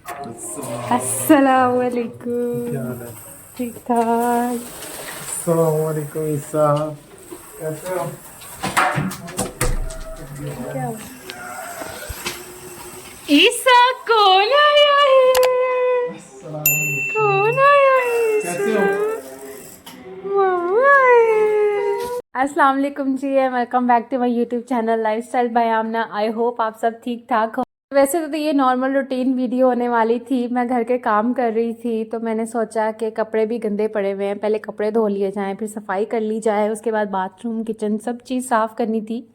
अस्सलाम वालेकुम। क्या हाल है? ठीक ठाक। अस्सलाम वालेकुम ईसा, कैसे हो? क्या हुआ? ईसा कौन आया है? अस्सलाम वालेकुम, कौन आया है ईसा? कैसे हो? मम्मा है। अस्सलाम वालेकुम जी, welcome back to my YouTube channel lifestyle by Aamna. I hope आप सब ठीक ठाक हो। वैसे तो ये नॉर्मल रूटीन वीडियो होने वाली थी। मैं घर के काम कर रही थी तो मैंने सोचा कि कपड़े भी गंदे पड़े हुए हैं, पहले कपड़े धो लिए जाएं, फिर सफाई कर ली जाए, उसके बाद बाथरूम किचन सब चीज़ साफ़ करनी थी।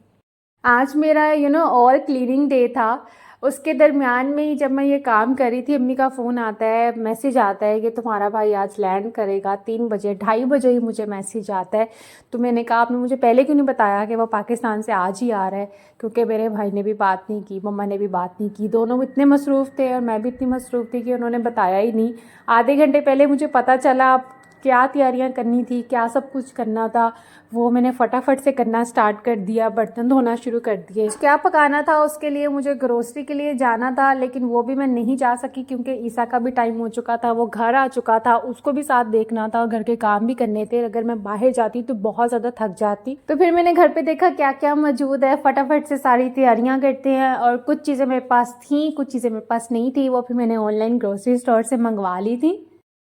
आज मेरा ऑल क्लीनिंग डे था। उसके दरमियान में ही जब मैं ये काम कर रही थी, अम्मी का फ़ोन आता है, मैसेज आता है कि तुम्हारा भाई आज लैंड करेगा 3 बजे, 2:30 बजे ही मुझे मैसेज आता है। तो मैंने कहा आपने मुझे पहले क्यों नहीं बताया कि वो पाकिस्तान से आज ही आ रहा है, क्योंकि मेरे भाई ने भी बात नहीं की, मम्मा ने भी बात नहीं की, दोनों इतने मसरूफ़ थे और मैं भी इतनी मसरूफ़ थी कि उन्होंने बताया ही नहीं। आधे घंटे पहले मुझे पता चला। क्या तैयारियां करनी थी, क्या सब कुछ करना था, वो मैंने फटाफट से करना स्टार्ट कर दिया, बर्तन धोना शुरू कर दिए। क्या पकाना था उसके लिए मुझे ग्रोसरी के लिए जाना था, लेकिन वो भी मैं नहीं जा सकी क्योंकि ईसा का भी टाइम हो चुका था, वो घर आ चुका था, उसको भी साथ देखना था और घर के काम भी करने थे। अगर मैं बाहर जाती तो बहुत ज़्यादा थक जाती। तो फिर मैंने घर पे देखा क्या क्या मौजूद है, फटाफट से सारी तैयारियाँ करते हैं। और कुछ चीज़ें मेरे पास थी, कुछ चीज़ें मेरे पास नहीं थी, वो फिर मैंने ऑनलाइन ग्रोसरी स्टोर से मंगवा ली थी।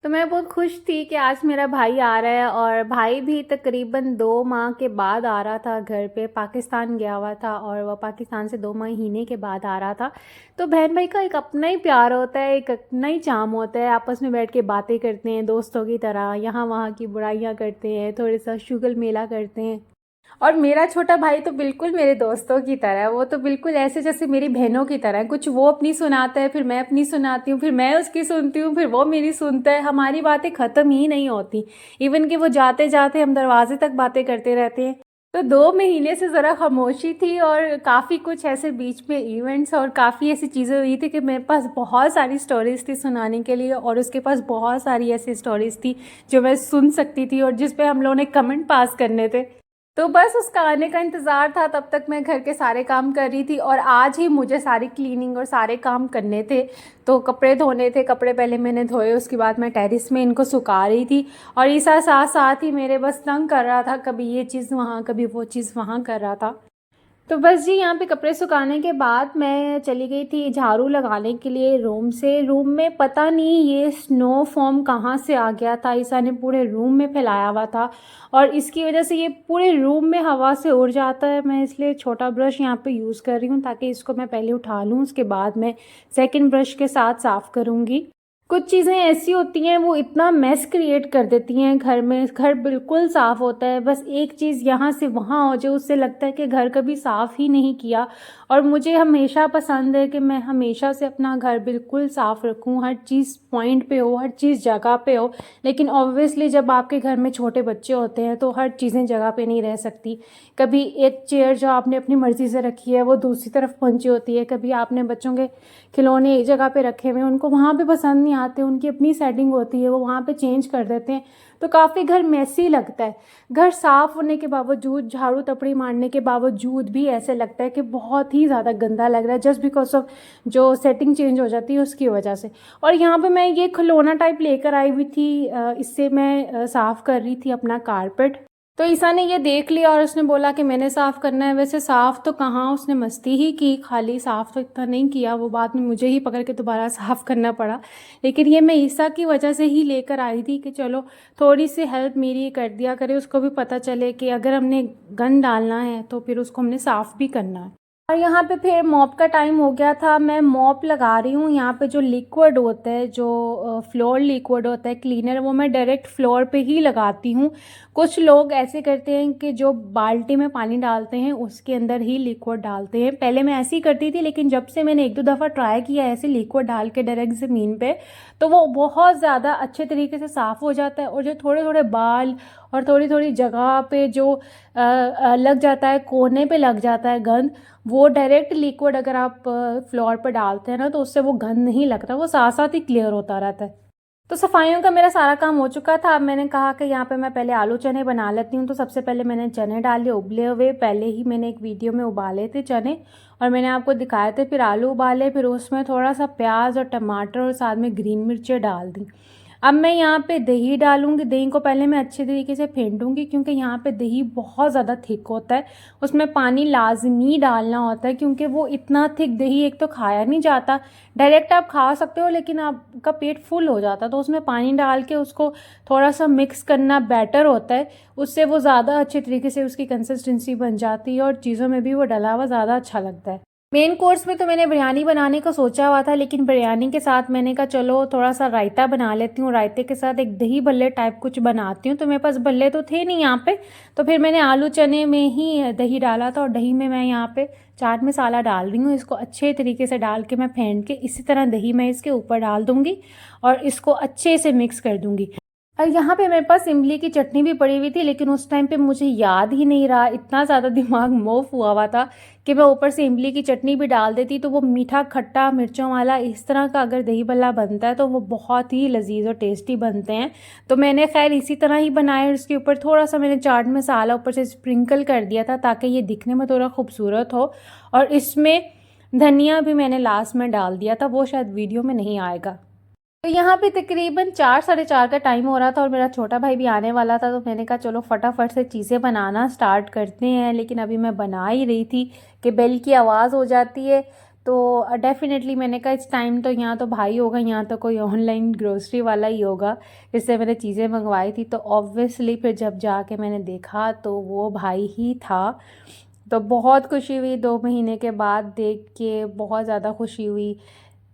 तो मैं बहुत खुश थी कि आज मेरा भाई आ रहा है। और भाई भी तकरीबन 2 माह के बाद आ रहा था घर पे, पाकिस्तान गया हुआ था और वह पाकिस्तान से 2 महीने के बाद आ रहा था। तो बहन भाई का एक अपना ही प्यार होता है, एक अपना ही चाम होता है। आपस में बैठ के बातें करते हैं दोस्तों की तरह, यहाँ वहाँ की बुराइयाँ करते हैं, थोड़े सा शुगल मेला करते हैं। और मेरा छोटा भाई तो बिल्कुल मेरे दोस्तों की तरह है, वो तो बिल्कुल ऐसे जैसे मेरी बहनों की तरह है। कुछ वो अपनी सुनाता है, फिर मैं अपनी सुनाती हूँ, फिर मैं उसकी सुनती हूँ, फिर वो मेरी सुनता है। हमारी बातें ख़त्म ही नहीं होती। इवन कि वो जाते जाते हम दरवाजे तक बातें करते रहते हैं। तो 2 महीने से ज़रा खामोशी थी और काफ़ी कुछ ऐसे बीच में इवेंट्स और काफ़ी ऐसी चीज़ें हुई थी कि मेरे पास बहुत सारी स्टोरीज़ थी सुनाने के लिए और उसके पास बहुत सारी ऐसी स्टोरीज़ थी जो मैं सुन सकती थी और जिस पे हम लोगों ने कमेंट पास करने थे। तो बस उसका आने का इंतज़ार था, तब तक मैं घर के सारे काम कर रही थी और आज ही मुझे सारी क्लीनिंग और सारे काम करने थे। तो कपड़े धोने थे, कपड़े पहले मैंने धोए, उसके बाद मैं टेरेस में इनको सुखा रही थी। और ईसा साथ साथ ही मेरे बस तंग कर रहा था, कभी ये चीज़ वहाँ, कभी वो चीज़ वहाँ कर रहा था। तो बस जी यहाँ पे कपड़े सुखाने के बाद मैं चली गई थी झाड़ू लगाने के लिए रूम से। रूम में पता नहीं ये स्नो फॉर्म कहाँ से आ गया था, ईसा ने पूरे रूम में फैलाया हुआ था और इसकी वजह से ये पूरे रूम में हवा से उड़ जाता है। मैं इसलिए छोटा ब्रश यहाँ पे यूज़ कर रही हूँ ताकि इसको मैं पहले उठा लूँ, उसके बाद मैं सेकंड ब्रश के साथ साफ़ करूँगी। कुछ चीज़ें ऐसी होती हैं वो इतना मेस क्रिएट कर देती हैं घर में। घर बिल्कुल साफ़ होता है, बस एक चीज़ यहाँ से वहाँ हो जाए उससे लगता है कि घर कभी साफ़ ही नहीं किया। और मुझे हमेशा पसंद है कि मैं हमेशा से अपना घर बिल्कुल साफ़ रखूँ, हर चीज़ पॉइंट पे हो, हर चीज़ जगह पे हो। लेकिन ऑब्वियसली जब आपके घर में छोटे बच्चे होते हैं तो हर चीज़ें जगह पे नहीं रह सकती। कभी एक चेयर जो आपने अपनी मर्ज़ी से रखी है वो दूसरी तरफ पहुँची होती है, कभी आपने बच्चों के खिलौने एक जगह पे रखे हुए हैं, उनको वहाँ पे पसंद नहीं आते, उनकी अपनी सेटिंग होती है, वो वहाँ पे चेंज कर देते हैं। तो काफ़ी घर मैसी लगता है। घर साफ़ होने के बावजूद, झाड़ू तपड़ी मारने के बावजूद भी ऐसे लगता है कि बहुत ही ज़्यादा गंदा लग रहा है, जस्ट बिकॉज ऑफ जो सेटिंग चेंज हो जाती है उसकी वजह से। और यहाँ पे मैं ये खिलौना टाइप लेकर आई हुई थी, इससे मैं साफ़ कर रही थी अपना कारपेट। तो ईसा ने ये देख लिया और उसने बोला कि मैंने साफ़ करना है। वैसे साफ़ तो कहाँ, उसने मस्ती ही की, खाली साफ़ तो इतना नहीं किया, वो बाद में मुझे ही पकड़ के दोबारा साफ़ करना पड़ा। लेकिन ये मैं ईसा की वजह से ही लेकर आई थी कि चलो थोड़ी सी हेल्प मेरी कर दिया करे, उसको भी पता चले कि अगर हमने गंद डालना है तो फिर उसको हमने साफ़ भी करना है। और यहाँ पे फिर मॉप का टाइम हो गया था, मैं मॉप लगा रही हूँ। यहाँ पे जो लिक्विड होता है, जो फ्लोर लिक्विड होता है क्लीनर, वो मैं डायरेक्ट फ्लोर पे ही लगाती हूँ। कुछ लोग ऐसे करते हैं कि जो बाल्टी में पानी डालते हैं उसके अंदर ही लिक्विड डालते हैं। पहले मैं ऐसे ही करती थी, लेकिन जब से मैंने 1-2 दफ़ा ट्राई किया ऐसे लिक्विड डाल के डायरेक्ट ज़मीन पे, तो वो बहुत ज़्यादा अच्छे तरीके से साफ़ हो जाता है। और जो थोड़े थोड़े बाल और थोड़ी थोड़ी जगह पे जो लग जाता है, कोने पे लग जाता है गंद, वो डायरेक्ट लिक्विड अगर आप फ्लोर पर डालते हैं ना तो उससे वो गंद नहीं लगता, वो साथ साथ ही क्लियर होता रहता है। तो सफाइयों का मेरा सारा काम हो चुका था। अब मैंने कहा कि यहाँ पे मैं पहले आलू चने बना लेती हूँ। तो सबसे पहले मैंने चने डाले उबले हुए, पहले ही मैंने एक वीडियो में उबाले थे चने और मैंने आपको दिखाए थे। फिर आलू उबाले, फिर उसमें थोड़ा सा प्याज और टमाटर और साथ में ग्रीन मिर्चें डाल दी। अब मैं यहाँ पे दही डालूंगी। दही को पहले मैं अच्छे तरीके से फेंटूंगी क्योंकि यहाँ पे दही बहुत ज़्यादा थिक होता है, उसमें पानी लाजमी डालना होता है क्योंकि वो इतना थिक दही एक तो खाया नहीं जाता। डायरेक्ट आप खा सकते हो लेकिन आपका पेट फुल हो जाता है, तो उसमें पानी डाल के उसको थोड़ा सा मिक्स करना बेटर होता है। उससे वो ज़्यादा अच्छे तरीके से उसकी कंसिस्टेंसी बन जाती है और चीज़ों में भी वो डला हुआ ज़्यादा अच्छा लगता है। मेन कोर्स में तो मैंने बिरयानी बनाने का सोचा हुआ था, लेकिन बिरयानी के साथ मैंने कहा चलो थोड़ा सा रायता बना लेती हूँ। रायते के साथ एक दही भल्ले टाइप कुछ बनाती हूँ। तो मेरे पास भल्ले तो थे नहीं यहाँ पे, तो फिर मैंने आलू चने में ही दही डाला था और दही में मैं यहाँ पे चाट मसाला डाल रही हूँ। इसको अच्छे तरीके से डाल के मैं फेंट के इसी तरह दही मैं इसके ऊपर डाल दूँगी और इसको अच्छे से मिक्स कर दूँगी। और यहाँ पे मेरे पास इमली की चटनी भी पड़ी हुई थी, लेकिन उस टाइम पे मुझे याद ही नहीं रहा, इतना ज़्यादा दिमाग मोफ हुआ था कि मैं ऊपर से इमली की चटनी भी डाल देती तो वो मीठा खट्टा मिर्चों वाला इस तरह का अगर दही भल्ला बनता है तो वो बहुत ही लजीज और टेस्टी बनते हैं। तो मैंने खैर इसी तरह ही बनाए और इसके ऊपर थोड़ा सा मैंने चाट मसाला ऊपर से स्प्रिंकल कर दिया था ताकि ये दिखने में थोड़ा खूबसूरत हो। और इसमें धनिया भी मैंने लास्ट में डाल दिया था, वो शायद वीडियो में नहीं आएगा। तो यहाँ पे तकरीबन 4 साढ़े 4 का टाइम हो रहा था और मेरा छोटा भाई भी आने वाला था। तो मैंने कहा चलो फटाफट से चीज़ें बनाना स्टार्ट करते हैं। लेकिन अभी मैं बना ही रही थी कि बेल की आवाज़ हो जाती है। तो डेफ़िनेटली मैंने कहा इस टाइम तो यहाँ तो भाई होगा, यहाँ तो कोई ऑनलाइन ग्रोसरी वाला ही होगा जिससे मैंने चीज़ें मंगवाई थी। तो ऑब्वियसली फिर जब जाके मैंने देखा तो वो भाई ही था। तो बहुत खुशी हुई 2 महीने के बाद देख के, बहुत ज़्यादा खुशी हुई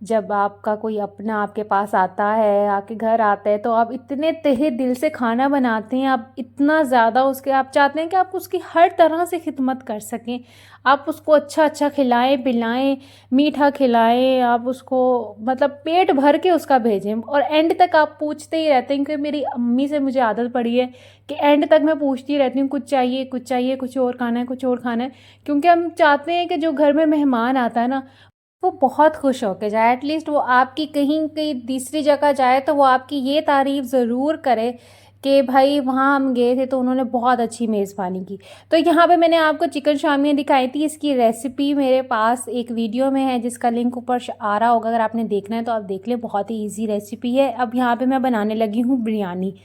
जब आपका कोई अपना आपके पास आता है, आपके घर आता है। तो आप इतने तहे दिल से खाना बनाते हैं, आप इतना ज़्यादा उसके आप चाहते हैं कि आप उसकी हर तरह से खिदमत कर सकें। आप उसको अच्छा अच्छा खिलाएं पिलाएं, मीठा खिलाएं, आप उसको मतलब पेट भर के उसका भेजें। और एंड तक आप पूछते ही रहते हैं कि मेरी अम्मी से मुझे आदत पड़ी है कि एंड तक मैं पूछती रहती हूँ कुछ चाहिए कुछ चाहिए, कुछ और खाना है कुछ और खाना है। क्योंकि हम चाहते हैं कि जो घर में मेहमान आता है ना वो बहुत खुश होके जाए। एटलीस्ट वो आपकी कहीं कहीं तीसरी जगह जाए तो वो आपकी ये तारीफ़ ज़रूर करे कि भाई वहाँ हम गए थे तो उन्होंने बहुत अच्छी मेज़बानी की। तो यहाँ पे मैंने आपको चिकन शामियाँ दिखाई थी। इसकी रेसिपी मेरे पास एक वीडियो में है जिसका लिंक ऊपर आ रहा होगा, अगर आपने देखना है तो आप देख लें, बहुत ही ईजी रेसिपी है। अब यहाँ पे मैं बनाने लगी हूँ बिरयानी।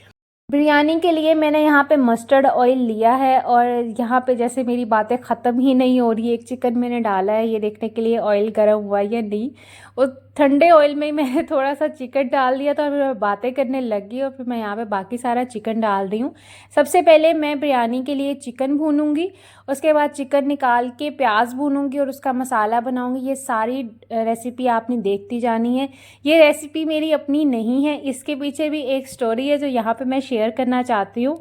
बिरयानी के लिए मैंने यहाँ पे मस्टर्ड ऑयल लिया है और यहाँ पे जैसे मेरी बातें ख़त्म ही नहीं हो रही है, एक चिकन मैंने डाला है ये देखने के लिए ऑयल गर्म हुआ है या नहीं। उस ठंडे ऑयल में ही मैंने थोड़ा सा चिकन डाल दिया था और मैं बातें करने लगी और फिर मैं यहाँ पे बाकी सारा चिकन डाल रही हूँ। सबसे पहले मैं बिरयानी के लिए चिकन भूनूंगी, उसके बाद चिकन निकाल के प्याज भूनूंगी और उसका मसाला बनाऊंगी। ये सारी रेसिपी आपने देखती जानी है। ये रेसिपी मेरी अपनी नहीं है, इसके पीछे भी एक स्टोरी है जो यहाँ पे मैं शेयर करना चाहती हूँ।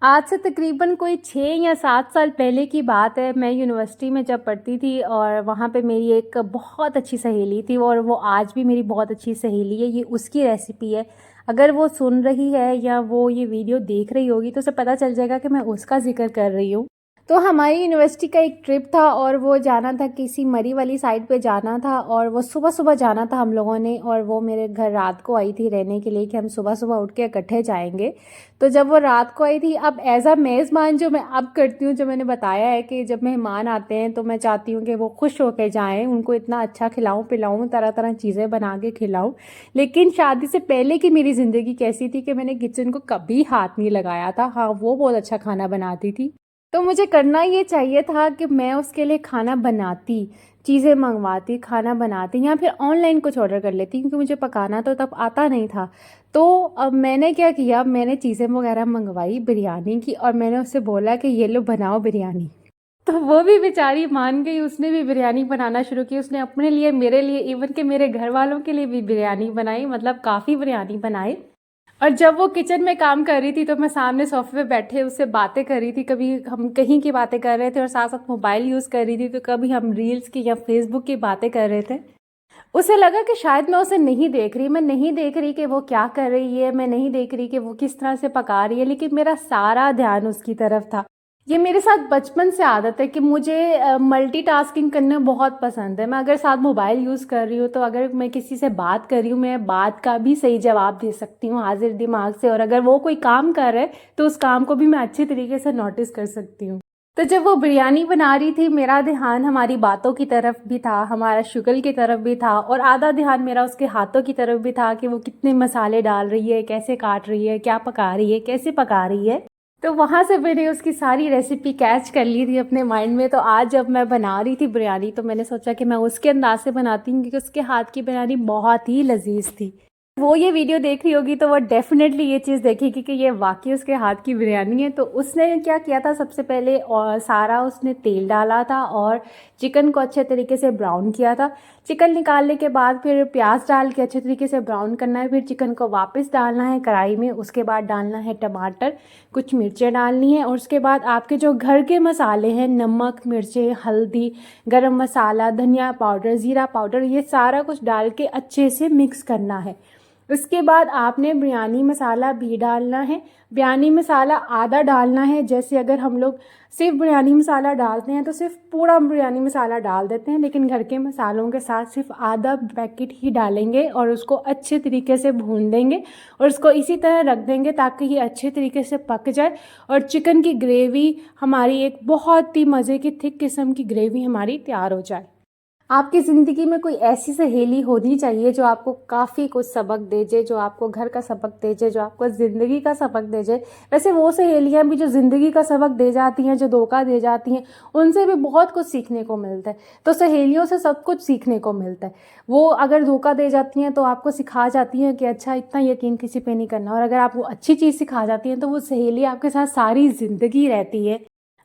आज से तकरीबन कोई 6 या 7 साल पहले की बात है। मैं यूनिवर्सिटी में जब पढ़ती थी और वहाँ पे मेरी एक बहुत अच्छी सहेली थी और वो आज भी मेरी बहुत अच्छी सहेली है। ये उसकी रेसिपी है। अगर वो सुन रही है या वो ये वीडियो देख रही होगी तो उसे पता चल जाएगा कि मैं उसका जिक्र कर रही हूँ। तो हमारी यूनिवर्सिटी का एक ट्रिप था और वो जाना था किसी मरी वाली साइड पे जाना था और वो सुबह सुबह जाना था हम लोगों ने। और वो मेरे घर रात को आई थी रहने के लिए कि हम सुबह सुबह उठ के इकट्ठे जाएंगे। तो जब वो रात को आई थी, अब एज अ मेज़बान जो मैं अब करती हूँ, जो मैंने बताया है कि जब मेहमान आते हैं तो मैं चाहती हूँ कि वो खुश होकर जाएँ, उनको इतना अच्छा खिलाऊँ पिलाऊँ, तरह तरह चीज़ें बना के खिलाऊँ। लेकिन शादी से पहले की मेरी ज़िंदगी कैसी थी कि मैंने किचन को कभी हाथ नहीं लगाया था। हाँ, वो बहुत अच्छा खाना बनाती थी तो मुझे करना ये चाहिए था कि मैं उसके लिए खाना बनाती, चीज़ें मंगवाती, खाना बनाती या फिर ऑनलाइन कुछ ऑर्डर कर लेती क्योंकि मुझे पकाना तो तब आता नहीं था। तो अब मैंने क्या किया, मैंने चीज़ें वगैरह मंगवाई बिरयानी की और मैंने उससे बोला कि ये लो बनाओ बिरयानी। तो वो भी बेचारी मान गई, उसने भी बिरयानी बनाना शुरू की। उसने अपने लिए, मेरे लिए, इवन के मेरे घर वालों के लिए भी बिरयानी बनाई, मतलब काफ़ी बिरयानी बनाई। और जब वो किचन में काम कर रही थी तो मैं सामने सोफे पे बैठे उससे बातें कर रही थी। कभी हम कहीं की बातें कर रहे थे और साथ साथ मोबाइल यूज़ कर रही थी, तो कभी हम रील्स की या फेसबुक की बातें कर रहे थे। उसे लगा कि शायद मैं उसे नहीं देख रही, मैं नहीं देख रही कि वो क्या कर रही है, मैं नहीं देख रही कि वो किस तरह से पका रही है, लेकिन मेरा सारा ध्यान उसकी तरफ था। ये मेरे साथ बचपन से आदत है कि मुझे मल्टीटास्किंग करना बहुत पसंद है। मैं अगर साथ मोबाइल यूज़ कर रही हूँ तो अगर मैं किसी से बात कर रही हूँ, मैं बात का भी सही जवाब दे सकती हूँ हाजिर दिमाग से, और अगर वो कोई काम कर रहे तो उस काम को भी मैं अच्छी तरीके से नोटिस कर सकती हूँ। तो जब वो बिरयानी बना रही थी, मेरा ध्यान हमारी बातों की तरफ भी था, हमारा शुक्ल की तरफ भी था, और आधा ध्यान मेरा उसके हाथों की तरफ भी था कि वो कितने मसाले डाल रही है, कैसे काट रही है, क्या पका रही है, कैसे पका रही है। तो वहाँ से मैंने उसकी सारी रेसिपी कैच कर ली थी अपने माइंड में। तो आज जब मैं बना रही थी बिरयानी तो मैंने सोचा कि मैं उसके अंदाज से बनाती हूँ, क्योंकि उसके हाथ की बिरयानी बहुत ही लजीज थी। वो ये वीडियो देख रही होगी तो वो डेफिनेटली ये चीज़ देखेगी कि ये वाकई उसके हाथ की बिरयानी है। तो उसने क्या किया था, सबसे पहले और सारा उसने तेल डाला था और चिकन को अच्छे तरीके से ब्राउन किया था। चिकन निकालने के बाद फिर प्याज डाल के अच्छे तरीके से ब्राउन करना है, फिर चिकन को वापस डालना है कढ़ाई में, उसके बाद डालना है टमाटर, कुछ मिर्चें डालनी है, और उसके बाद आपके जो घर के मसाले हैं, नमक, मिर्चें, हल्दी, गरम मसाला, धनिया पाउडर, ज़ीरा पाउडर, ये सारा कुछ डाल के अच्छे से मिक्स करना है। उसके बाद आपने बिरयानी मसाला भी डालना है। बिरयानी मसाला आधा डालना है, जैसे अगर हम लोग सिर्फ बिरयानी मसाला डालते हैं तो सिर्फ पूरा बिरयानी मसाला डाल देते हैं, लेकिन घर के मसालों के साथ सिर्फ आधा पैकेट ही डालेंगे और उसको अच्छे तरीके से भून देंगे और उसको इसी तरह रख देंगे ताकि ये अच्छे तरीके से पक जाए और चिकन की ग्रेवी हमारी एक बहुत ही मज़े की थिक किस्म की ग्रेवी हमारी तैयार हो जाए। आपकी ज़िंदगी में कोई ऐसी सहेली होनी चाहिए जो आपको काफ़ी कुछ सबक दे जाए, जो आपको घर का सबक दे जाए, जो आपको ज़िंदगी का सबक दे जाए। वैसे वो सहेलियाँ भी जो ज़िंदगी का सबक दे जाती हैं, जो धोखा दे जाती हैं, उनसे भी बहुत कुछ सीखने को मिलता है। तो सहेलियों से सब कुछ सीखने को मिलता है। वो अगर धोखा दे जाती हैं तो आपको सिखा जाती हैं कि अच्छा, इतना यकीन किसी पे नहीं करना, और अगर आपको अच्छी चीज़ सिखा जाती हैं तो वो सहेली आपके साथ सारी ज़िंदगी रहती है।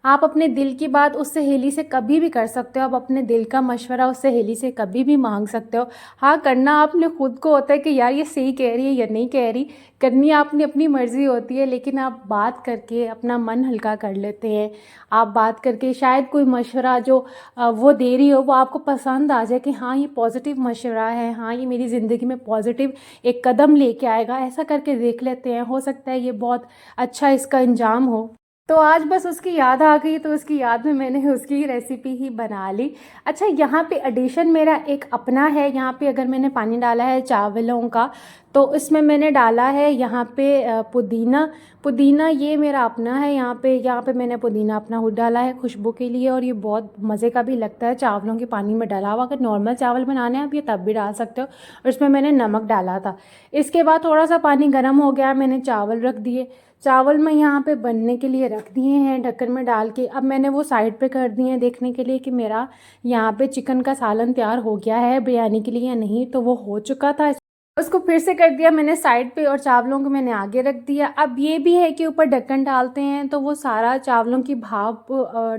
आप अपने दिल की बात उस सहेली से कभी भी कर सकते हो, आप अपने दिल का मशवरा उस सहेली से कभी भी मांग सकते हो। हाँ, करना आपने खुद को होता है कि यार ये सही कह रही है या नहीं कह रही, करनी आपने अपनी मर्ज़ी होती है, लेकिन आप बात करके अपना मन हल्का कर लेते हैं। आप बात करके शायद कोई मशवरा जो वो दे रही हो वो आपको पसंद आ जाए कि हाँ, ये पॉजिटिव मशवरा है, हाँ ये मेरी ज़िंदगी में पॉजिटिव एक कदम लेके आएगा, ऐसा करके देख लेते हैं, हो सकता है ये बहुत अच्छा इसका अंजाम हो। तो आज बस उसकी याद आ गई, तो उसकी याद में मैंने उसकी रेसिपी ही बना ली। अच्छा, यहाँ पे एडिशन मेरा एक अपना है। यहाँ पे अगर मैंने पानी डाला है चावलों का, तो इसमें मैंने डाला है यहाँ पे पुदीना। पुदीना ये मेरा अपना है। यहाँ पे मैंने पुदीना अपना खुद डाला है खुशबू के लिए, और ये बहुत मज़े का भी लगता है चावलों के पानी में डाला हुआ। अगर नॉर्मल चावल बनाने हैं आप ये तब भी डाल सकते हो। और इसमें मैंने नमक डाला था। इसके बाद थोड़ा सा पानी गर्म हो गया, मैंने चावल रख दिए। चावल मैं यहाँ पे बनने के लिए रख दिए हैं ढक्कन में डाल के। अब मैंने वो साइड पे कर दिए हैं देखने के लिए कि मेरा यहाँ पे चिकन का सालन तैयार हो गया है बिरयानी के लिए या नहीं। तो वो हो चुका था, उसको फिर से कर दिया मैंने साइड पे और चावलों को मैंने आगे रख दिया। अब ये भी है कि ऊपर ढक्कन डालते हैं तो वो सारा चावलों की भाप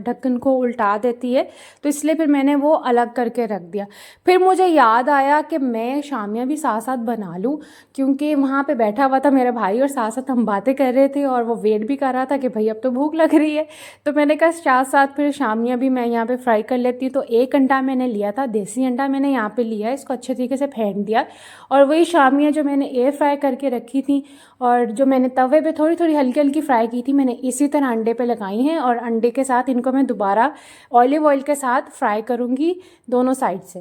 ढक्कन को उल्टा देती है, तो इसलिए फिर मैंने वो अलग करके रख दिया। फिर मुझे याद आया कि मैं शामिया भी साथ साथ बना लूँ, क्योंकि वहाँ पे बैठा हुआ था मेरा भाई और साथ साथ हम बातें कर रहे थे और वो वेट भी कर रहा था कि भाई अब तो भूख लग रही है। तो मैंने कहा साथ साथ फिर शामिया भी मैं यहाँ पर फ्राई कर लेती हूँ। तो एक अंडा मैंने लिया था, देसी अंडा मैंने यहाँ पर लिया, इसको अच्छे तरीके से फेंट दिया, और वही शामियाँ जो मैंने एयर फ्राई करके रखी थी और जो मैंने तवे पे थोड़ी थोड़ी हल्की हल्की फ्राई की थी, मैंने इसी तरह अंडे पे लगाई हैं। और अंडे के साथ इनको मैं दोबारा ऑलिव ऑयल के साथ फ्राई करूँगी दोनों साइड से।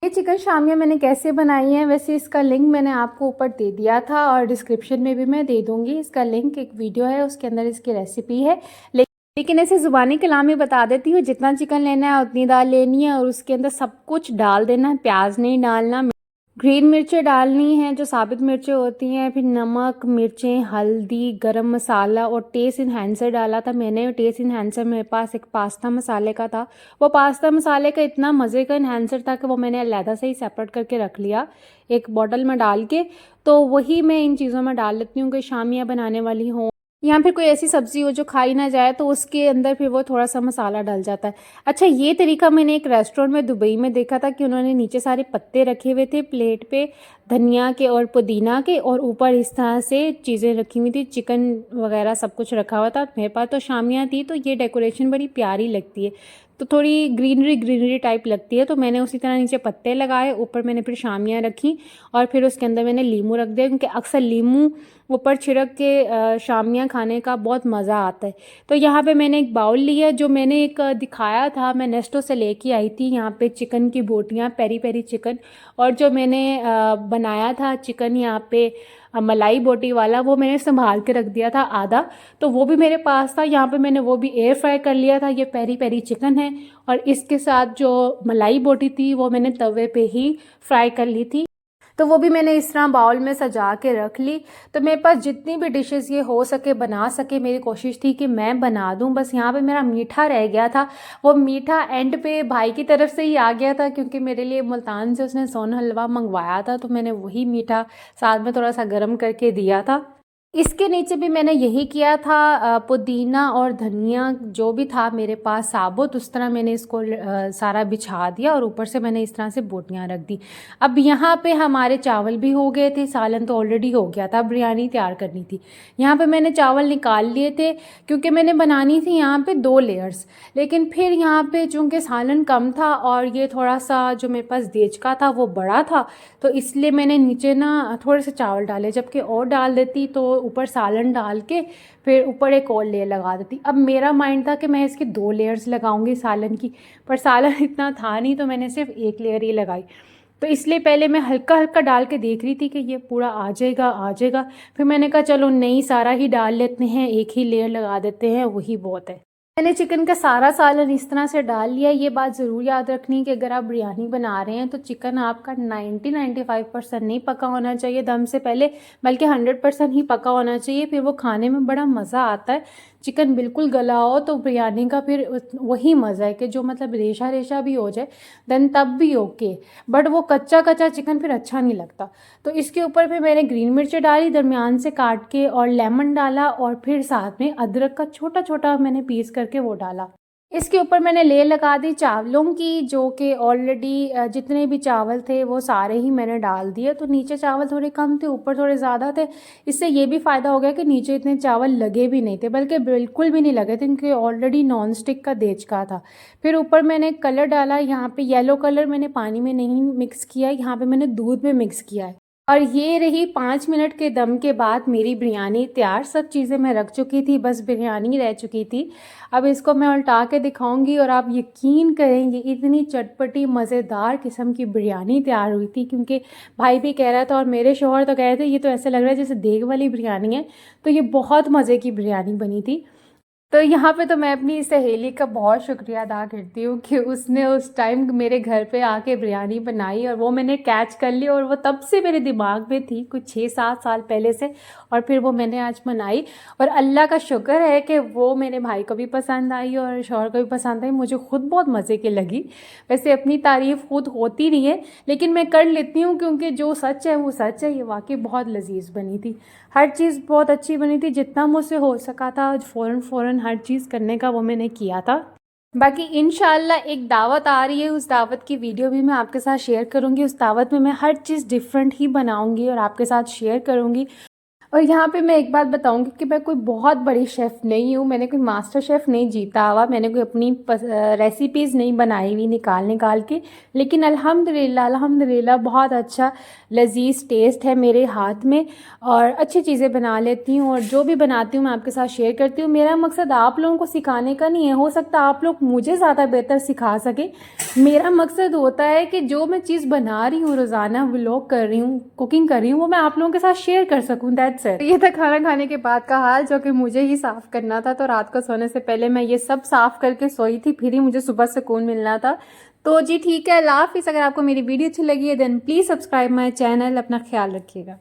ये चिकन शामियाँ मैंने कैसे बनाई हैं, वैसे इसका लिंक मैंने आपको ऊपर दे दिया था और डिस्क्रिप्शन में भी मैं दे दूँगी इसका लिंक। एक वीडियो है उसके अंदर इसकी रेसिपी है, लेकिन ऐसे ज़ुबानी कलाम में बता देती हूँ, जितना चिकन लेना है उतनी दाल लेनी है और उसके अंदर सब कुछ डाल देना है। प्याज नहीं डालना, ग्रीन मिर्चें डालनी हैं जो साबित मिर्चें होती हैं, फिर नमक, मिर्चें, हल्दी, गरम मसाला और टेस्ट इन्हेंसर डाला था मैंने। टेस्ट इन्हेंसर मेरे पास एक पास्ता मसाले का था, वो पास्ता मसाले का इतना मज़े का इन्हेंसर था कि वो मैंने अलहदा से ही सेपरेट करके रख लिया एक बॉटल में डाल के। तो वही मैं इन चीज़ों में डाल लेती हूँ कि शामियाँ बनाने वाली हों या फिर कोई ऐसी सब्ज़ी हो जो खाई ना जाए, तो उसके अंदर फिर वो थोड़ा सा मसाला डल जाता है। अच्छा, ये तरीका मैंने एक रेस्टोरेंट में दुबई में देखा था कि उन्होंने नीचे सारे पत्ते रखे हुए थे प्लेट पे, धनिया के और पुदीना के, और ऊपर इस तरह से चीज़ें रखी हुई थी, चिकन वगैरह सब कुछ रखा हुआ था। मेरे पास तो शामियाँ थी तो ये डेकोरेशन बड़ी प्यारी लगती है, तो थोड़ी ग्रीनरी टाइप लगती है। तो मैंने उसी तरह नीचे पत्ते लगाए, ऊपर मैंने फिर शामियाँ रखी और फिर उसके अंदर मैंने लीमू रख दिया, क्योंकि अक्सर लीमू ऊपर छिड़क के शामियाँ खाने का बहुत मज़ा आता है। तो यहाँ पे मैंने एक बाउल लिया जो मैंने एक दिखाया था, मैं नेस्टो से लेके आई थी। यहाँ पे चिकन की बोटियाँ, पेरी पेरी चिकन, और जो मैंने बनाया था चिकन यहाँ पे मलाई बोटी वाला, वो मैंने संभाल के रख दिया था आधा, तो वो भी मेरे पास था। यहाँ पे मैंने वो भी एयर फ्राई कर लिया था। ये पेरी पेरी चिकन है और इसके साथ जो मलाई बोटी थी वो मैंने तवे पे ही फ्राई कर ली थी। तो वो भी मैंने इस तरह बाउल में सजा के रख ली। तो मेरे पास जितनी भी डिशेस ये हो सके बना सके, मेरी कोशिश थी कि मैं बना दूं। बस यहाँ पे मेरा मीठा रह गया था। वो मीठा एंड पे भाई की तरफ से ही आ गया था, क्योंकि मेरे लिए मुल्तान से उसने सोन हलवा मंगवाया था, तो मैंने वही मीठा साथ में थोड़ा सा गर्म करके दिया था। इसके नीचे भी मैंने यही किया था, पुदीना और धनिया जो भी था मेरे पास साबुत, उस तरह मैंने इसको सारा बिछा दिया और ऊपर से मैंने इस तरह से बोटियां रख दी। अब यहाँ पे हमारे चावल भी हो गए थे, सालन तो ऑलरेडी हो गया था, बिरयानी तैयार करनी थी। यहाँ पे मैंने चावल निकाल लिए थे क्योंकि मैंने बनानी थी यहाँ पे 2 लेयर्स। लेकिन फिर यहाँ पे चूँकि सालन कम था और ये थोड़ा सा जो मेरे पास देचका था वो बड़ा था, तो इसलिए मैंने नीचे ना थोड़े से चावल डाले, जबकि और डाल देती तो ऊपर सालन डाल के फिर ऊपर एक और लेयर लगा देती। अब मेरा माइंड था कि मैं इसकी 2 लेयर्स लगाऊंगी सालन की, पर सालन इतना था नहीं तो मैंने सिर्फ 1 लेयर ही लगाई। तो इसलिए पहले मैं हल्का हल्का डाल के देख रही थी कि ये पूरा आ जाएगा। फिर मैंने कहा चलो नहीं, सारा ही डाल लेते हैं, एक ही लेयर लगा देते हैं, वही बहुत है। मैंने चिकन का सारा सालन इस तरह से डाल लिया। ये बात ज़रूर याद रखनी कि अगर आप बिरयानी बना रहे हैं तो चिकन आपका 90-95% नहीं पका होना चाहिए दम से पहले, बल्कि 100% ही पका होना चाहिए। फिर वो खाने में बड़ा मज़ा आता है। चिकन बिल्कुल गला हो तो बिरयानी का फिर वही मज़ा है कि जो मतलब रेशा रेशा भी हो जाए देन तब भी ओके, बट वो कच्चा कच्चा चिकन फिर अच्छा नहीं लगता। तो इसके ऊपर फिर मैंने ग्रीन मिर्ची डाली दरमियान से काट के, और लेमन डाला, और फिर साथ में अदरक का छोटा छोटा मैंने पीस करके वो डाला। इसके ऊपर मैंने लेयर लगा दी चावलों की, जो कि ऑलरेडी जितने भी चावल थे वो सारे ही मैंने डाल दिए। तो नीचे चावल थोड़े कम थे, ऊपर थोड़े ज़्यादा थे। इससे ये भी फ़ायदा हो गया कि नीचे इतने चावल लगे भी नहीं थे, बल्कि बिल्कुल भी नहीं लगे थे, क्योंकि ऑलरेडी नॉन स्टिक का देचका था। फिर ऊपर मैंने कलर डाला, यहाँ पे येलो कलर मैंने पानी में नहीं मिक्स किया, यहाँ पे मैंने दूध में मिक्स किया है। और ये रही 5 मिनट के दम के बाद मेरी बिरयानी तैयार। सब चीज़ें मैं रख चुकी थी, बस बिरयानी रह चुकी थी। अब इसको मैं उल्टा के दिखाऊंगी और आप यकीन करेंगे इतनी चटपटी मज़ेदार किस्म की बिरयानी तैयार हुई थी, क्योंकि भाई भी कह रहा था और मेरे शौहर तो कह रहे थे ये तो ऐसा लग रहा है जैसे देग वाली बिरयानी है। तो ये बहुत मज़े की बिरयानी बनी थी। तो यहाँ पे तो मैं अपनी सहेली का बहुत शुक्रिया अदा करती हूँ कि उसने उस टाइम मेरे घर पे आके बिरयानी बनाई और वो मैंने कैच कर ली, और वो तब से मेरे दिमाग में थी कुछ 6-7 साल पहले से, और फिर वो मैंने आज बनाई। और अल्लाह का शुक्र है कि वो मेरे भाई को भी पसंद आई और शौहर को भी पसंद आई, मुझे खुद बहुत मज़े की लगी। वैसे अपनी तारीफ़ खुद होती नहीं है, लेकिन मैं कर लेती हूँ, क्योंकि जो सच है वो सच है। ये वाकई बहुत लजीज बनी थी, हर चीज़ बहुत अच्छी बनी थी। जितना मुझसे हो सका था फ़ौरन हर चीज़ करने का वो मैंने किया था। बाकी इंशाल्लाह एक दावत आ रही है, उस दावत की वीडियो भी मैं आपके साथ शेयर करूंगी। उस दावत में मैं हर चीज़ डिफरेंट ही बनाऊंगी और आपके साथ शेयर करूंगी। और यहाँ पे मैं एक बात बताऊंगी कि मैं कोई बहुत बड़ी शेफ़ नहीं हूँ, मैंने कोई मास्टर शेफ़ नहीं जीता हुआ, मैंने कोई अपनी रेसिपीज़ नहीं बनाई हुई निकाल के। लेकिन अल्हम्दुलिल्लाह बहुत अच्छा लजीज टेस्ट है मेरे हाथ में, और अच्छी चीज़ें बना लेती हूँ, और जो भी बनाती हूँ मैं आपके साथ शेयर करती हूँ। मेरा मकसद आप लोगों को सिखाने का नहीं है, हो सकता आप लोग मुझे ज़्यादा बेहतर सिखा सके। मेरा मकसद होता है कि जो मैं चीज़ बना रही हूँ, रोज़ाना व्लॉग कर रही हूँ, कुकिंग कर रही हूँ, वो मैं आप लोगों के साथ शेयर कर सकूँ। That's it. ये था खाना खाने के बाद का हाल, जो कि मुझे ही साफ़ करना था। तो रात को सोने से पहले मैं ये सब साफ़ करके सोई थी, फिर ही मुझे सुबह सुकून मिलना था। तो जी ठीक है, अल्लाह हाफिज़। अगर आपको मेरी वीडियो अच्छी लगी है then please subscribe my channel. अपना ख्याल रखिएगा।